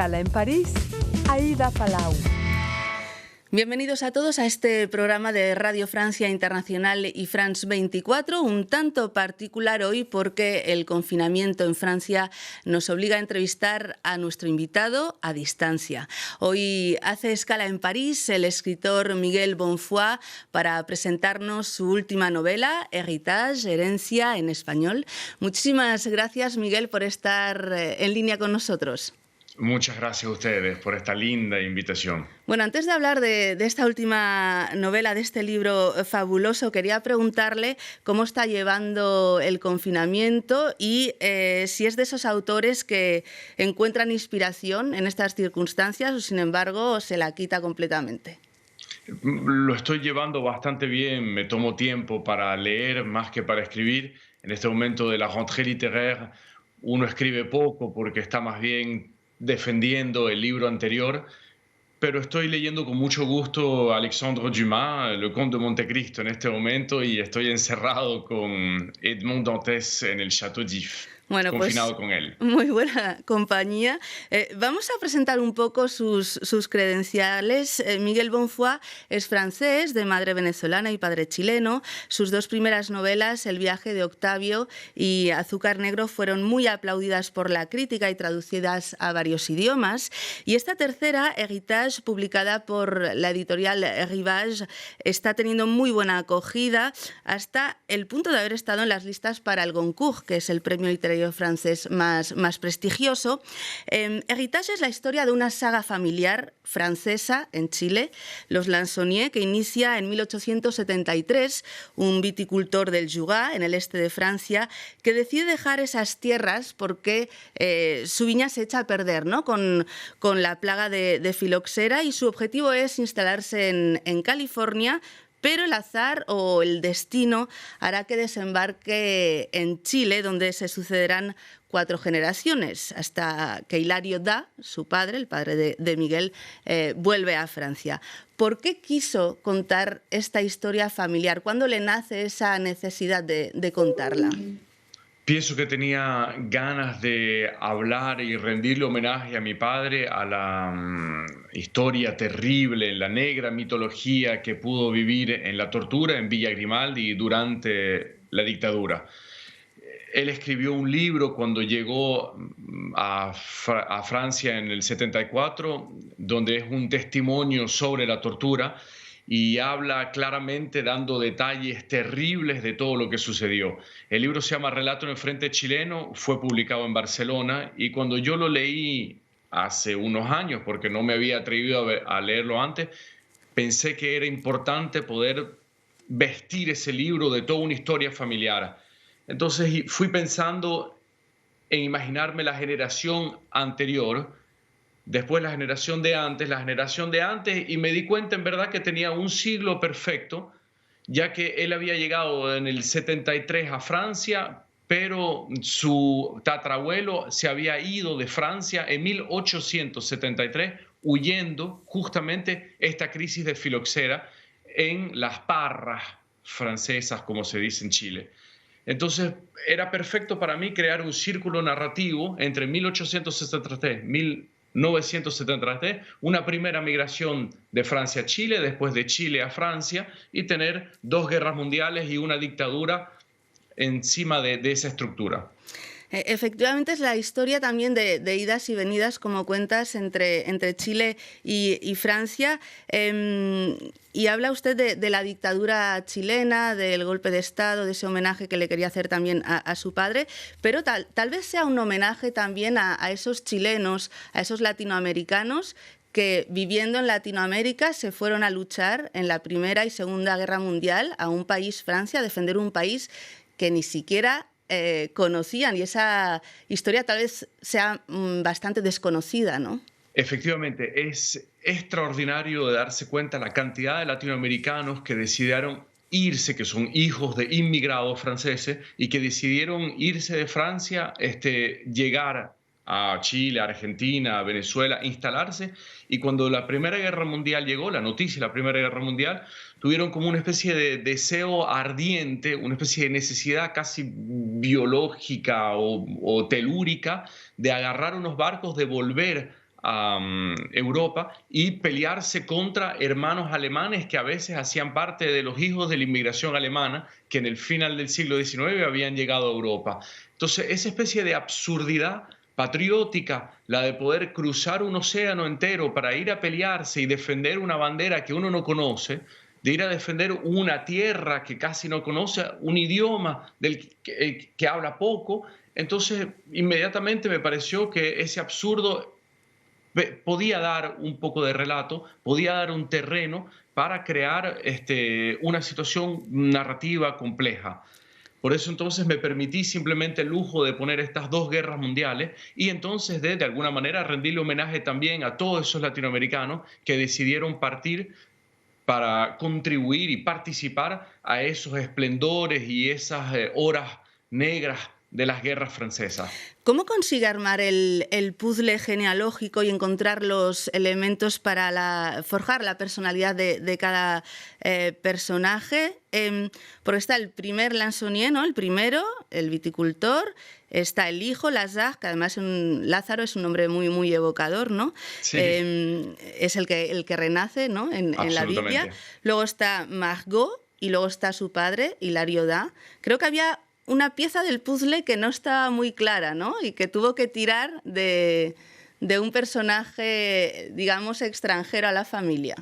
escala en París, Aida Palau. Bienvenidos a todos a este programa de Radio Francia Internacional y France 24, un tanto particular hoy porque el confinamiento en Francia nos obliga a entrevistar a nuestro invitado a distancia. Hoy hace escala en París el escritor Miguel Bonfoy para presentarnos su última novela, Héritage, Herencia en español. Muchísimas gracias, Miguel, por estar en línea con nosotros. Muchas gracias a ustedes por esta linda invitación. Bueno, antes de hablar de esta última novela, de este libro fabuloso, quería preguntarle cómo está llevando el confinamiento y si es de esos autores que encuentran inspiración en estas circunstancias o, sin embargo, se la quita completamente. Lo estoy llevando bastante bien, me tomo tiempo para leer más que para escribir. En este momento de la rentrée littéraire uno escribe poco porque está más bien defendiendo el libro anterior, pero estoy leyendo con mucho gusto Alexandre Dumas, Le Comte de Montecristo en este momento, y estoy encerrado con Edmond Dantes en el Château d'If. Bueno, confinado con él. Muy buena compañía. Vamos a presentar un poco sus credenciales. Miguel Bonfoy es francés, de madre venezolana y padre chileno. Sus dos primeras novelas, El viaje de Octavio y Azúcar negro, fueron muy aplaudidas por la crítica y traducidas a varios idiomas. Y esta tercera, Héritage, publicada por la editorial Rivage, está teniendo muy buena acogida hasta el punto de haber estado en las listas para el Goncourt, que es el premio literario francés más prestigioso. Héritage es la historia de una saga familiar francesa en Chile, los Lansonnier, que inicia en 1873, un viticultor del Jura, en el este de Francia, que decide dejar esas tierras porque su viña se echa a perder, ¿no? con la plaga de filoxera, y su objetivo es instalarse en California, pero el azar o el destino hará que desembarque en Chile, donde se sucederán 4 generaciones, hasta que Hilario Da, su padre, el padre de Miguel, vuelve a Francia. ¿Por qué quiso contar esta historia familiar? ¿Cuándo le nace esa necesidad de contarla? Pienso que tenía ganas de hablar y rendirle homenaje a mi padre, a la historia terrible, la negra mitología que pudo vivir en la tortura en Villa Grimaldi durante la dictadura. Él escribió un libro cuando llegó a Francia en el 74, donde es un testimonio sobre la tortura, y habla claramente dando detalles terribles de todo lo que sucedió. El libro se llama Relato en el Frente Chileno, fue publicado en Barcelona, y cuando yo lo leí hace unos años, porque no me había atrevido a leerlo antes, pensé que era importante poder vestir ese libro de toda una historia familiar. Entonces fui pensando en imaginarme la generación anterior, después la generación de antes, y me di cuenta en verdad que tenía un siglo perfecto, ya que él había llegado en el 73 a Francia, pero su tatarabuelo se había ido de Francia en 1873, huyendo justamente esta crisis de filoxera en las parras francesas, como se dice en Chile. Entonces era perfecto para mí crear un círculo narrativo entre 1873 y 1973, una primera migración de Francia a Chile, después de Chile a Francia, y tener 2 guerras mundiales y una dictadura encima de esa estructura. Efectivamente, es la historia también de idas y venidas, como cuentas, entre Chile y Francia. Y habla usted de la dictadura chilena, del golpe de Estado, de ese homenaje que le quería hacer también a su padre, pero tal vez sea un homenaje también a esos chilenos, a esos latinoamericanos que, viviendo en Latinoamérica, se fueron a luchar en la Primera y Segunda Guerra Mundial a un país, Francia, a defender un país que ni siquiera conocían, y esa historia tal vez sea bastante desconocida, ¿no? Efectivamente, es extraordinario de darse cuenta la cantidad de latinoamericanos que decidieron irse, que son hijos de inmigrantes franceses y que decidieron irse de Francia, llegar a Chile, a Argentina, a Venezuela, instalarse, y cuando la Primera Guerra Mundial llegó, la noticia de la Primera Guerra Mundial, tuvieron como una especie de deseo ardiente, una especie de necesidad casi biológica o telúrica de agarrar unos barcos, de volver a Europa y pelearse contra hermanos alemanes que a veces hacían parte de los hijos de la inmigración alemana que en el final del siglo XIX habían llegado a Europa. Entonces, esa especie de absurdidad patriótica, la de poder cruzar un océano entero para ir a pelearse y defender una bandera que uno no conoce, de ir a defender una tierra que casi no conoce, un idioma del que habla poco. Entonces, inmediatamente me pareció que ese absurdo podía dar un poco de relato, podía dar un terreno para crear una situación narrativa compleja. Por eso entonces me permití simplemente el lujo de poner estas dos guerras mundiales y entonces de alguna manera rendirle homenaje también a todos esos latinoamericanos que decidieron partir para contribuir y participar a esos esplendores y esas horas negras de las guerras francesas. ¿Cómo consigue armar el puzzle genealógico y encontrar los elementos para forjar la personalidad de cada personaje? Porque está el primer Lansonier, ¿no? El primero, el viticultor, está el hijo, Lazare, que además Lázaro es un nombre muy, muy evocador, ¿no? Sí. Es el que renace, ¿no? en la Biblia. Luego está Margot y luego está su padre, Hilario Da. Creo que había una pieza del puzzle que no estaba muy clara, ¿no? Y que tuvo que tirar de un personaje, digamos, extranjero a la familia.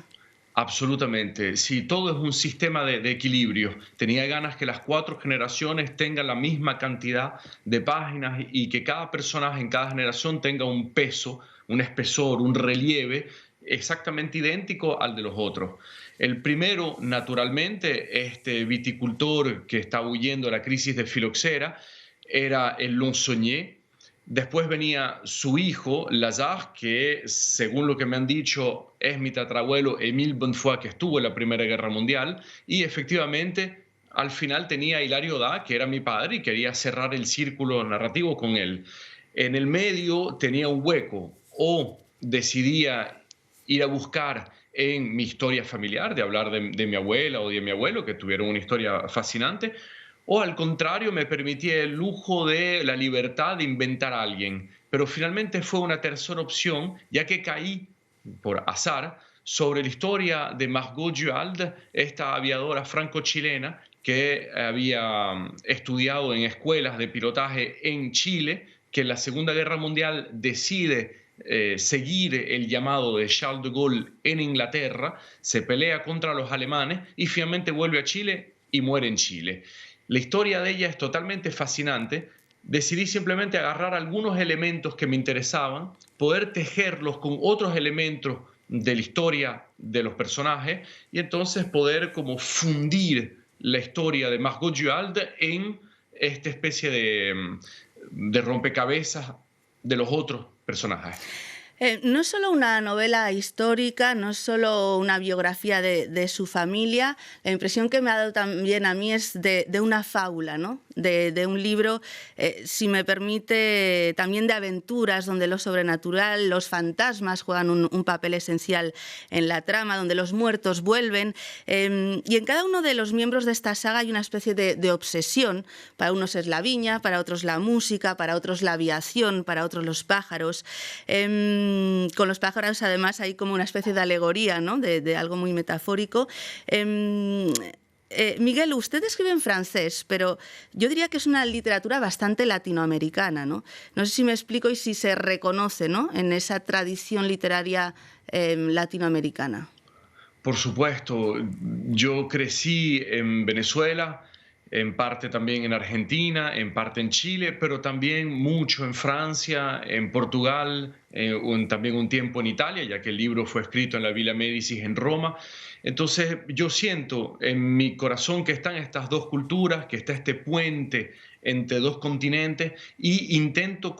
Absolutamente, sí, todo es un sistema de equilibrio. Tenía ganas que las 4 generaciones tengan la misma cantidad de páginas y que cada personaje en cada generación tenga un peso, un espesor, un relieve exactamente idéntico al de los otros. El primero, naturalmente, este viticultor que está huyendo de la crisis de filoxera, era el Lansonier. Después venía su hijo, Lazare, que según lo que me han dicho es mi tatarabuelo Émile Bonnefoy, que estuvo en la Primera Guerra Mundial, y efectivamente al final tenía a Hilario Da, que era mi padre, y quería cerrar el círculo narrativo con él. En el medio tenía un hueco, o decidía ir a buscar en mi historia familiar, de hablar de mi abuela o de mi abuelo, que tuvieron una historia fascinante, o al contrario me permitía el lujo de la libertad de inventar a alguien. Pero finalmente fue una tercera opción, ya que caí, por azar, sobre la historia de Margot Duhalde, esta aviadora franco-chilena que había estudiado en escuelas de pilotaje en Chile, que en la Segunda Guerra Mundial decide seguir el llamado de Charles de Gaulle en Inglaterra, se pelea contra los alemanes y finalmente vuelve a Chile y muere en Chile. La historia de ella es totalmente fascinante. Decidí simplemente agarrar algunos elementos que me interesaban, poder tejerlos con otros elementos de la historia de los personajes y entonces poder como fundir la historia de Margot Duhalde en esta especie de rompecabezas de los otros personajes. No es solo una novela histórica, no es solo una biografía de su familia, la impresión que me ha dado también a mí es de una fábula, ¿no? De un libro, si me permite, también de aventuras, donde lo sobrenatural, los fantasmas juegan un papel esencial en la trama, donde los muertos vuelven. Y en cada uno de los miembros de esta saga hay una especie de obsesión. Para unos es la viña, para otros la música, para otros la aviación, para otros los pájaros. Con los pájaros, además, hay como una especie de alegoría, ¿no? de algo muy metafórico. Miguel, usted escribe en francés, pero yo diría que es una literatura bastante latinoamericana, ¿no? No sé si me explico y si se reconoce, ¿no? en esa tradición literaria latinoamericana. Por supuesto, yo crecí en Venezuela, en parte también en Argentina, en parte en Chile, pero también mucho en Francia, en Portugal, también un tiempo en Italia, ya que el libro fue escrito en la Villa Médicis en Roma. Entonces yo siento en mi corazón que están estas dos culturas, que está este puente entre dos continentes y intento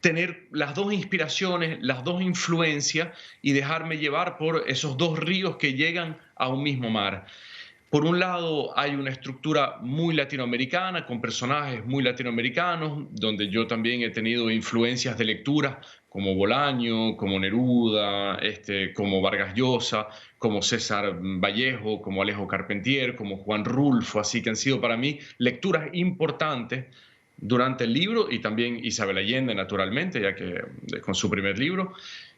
tener las dos inspiraciones, las dos influencias y dejarme llevar por esos dos ríos que llegan a un mismo mar. Por un lado hay una estructura muy latinoamericana, con personajes muy latinoamericanos, donde yo también he tenido influencias de lectura como Bolaño, como Neruda, como Vargas Llosa, como César Vallejo, como Alejo Carpentier, como Juan Rulfo, así que han sido para mí lecturas importantes durante el libro, y también Isabel Allende, naturalmente, ya que con su primer libro.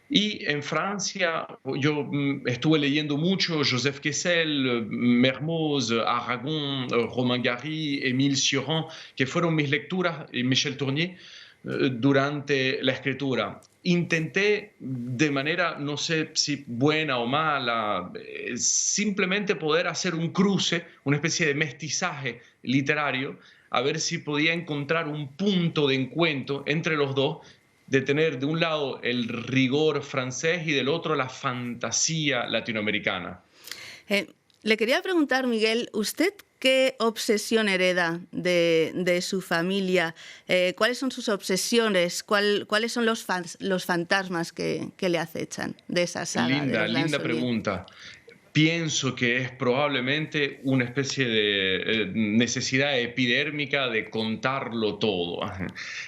Y en Francia yo estuve leyendo mucho Joseph Kessel, Mermoz, Aragon, Romain Gary, Émile Cioran, que fueron mis lecturas, y Michel Tournier, durante la escritura. Intenté de manera, no sé si buena o mala, simplemente poder hacer un cruce, una especie de mestizaje literario, a ver si podía encontrar un punto de encuentro entre los dos, de tener de un lado el rigor francés y del otro la fantasía latinoamericana. Le quería preguntar, Miguel, ¿usted qué obsesión hereda de su familia? ¿Cuáles son sus obsesiones? ¿Cuáles son los fantasmas que le acechan de esa saga? Linda pregunta. Pienso que es probablemente una especie de necesidad epidérmica de contarlo todo.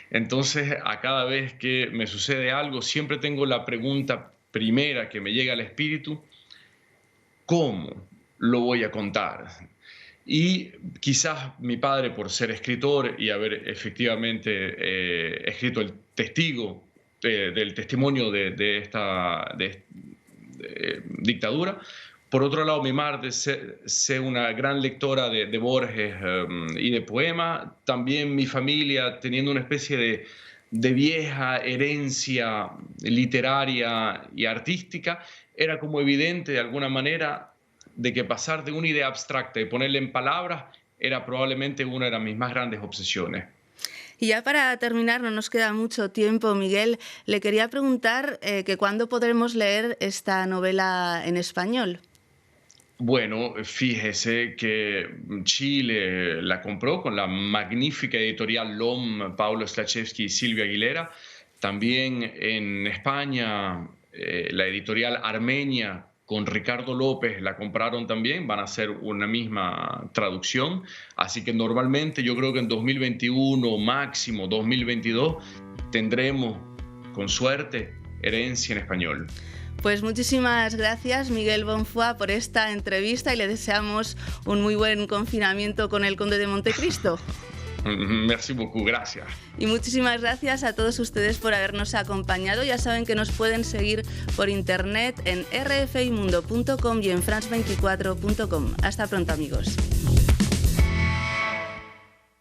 Entonces, a cada vez que me sucede algo, siempre tengo la pregunta primera que me llega al espíritu: ¿cómo lo voy a contar? Y quizás mi padre, por ser escritor y haber efectivamente escrito el testigo del testimonio de esta dictadura. Por otro lado, mi madre sé una gran lectora de Borges y de poema. También mi familia, teniendo una especie de vieja herencia literaria y artística, era como evidente de alguna manera de que pasar de una idea abstracta y ponerla en palabras era probablemente una de mis más grandes obsesiones. Y ya para terminar, no nos queda mucho tiempo, Miguel, le quería preguntar que ¿cuándo podremos leer esta novela en español? Bueno, fíjese que Chile la compró con la magnífica editorial LOM, Paulo Slachevsky y Silvia Aguilera. También en España, la editorial Armenia con Ricardo López la compraron también, van a hacer una misma traducción. Así que normalmente yo creo que en 2021, máximo 2022, tendremos, con suerte, Herencia en español. Pues muchísimas gracias, Miguel Bonfoy, por esta entrevista y le deseamos un muy buen confinamiento con el Conde de Montecristo. Merci beaucoup, gracias. Y muchísimas gracias a todos ustedes por habernos acompañado. Ya saben que nos pueden seguir por internet en rfimundo.com y en france24.com. Hasta pronto, amigos.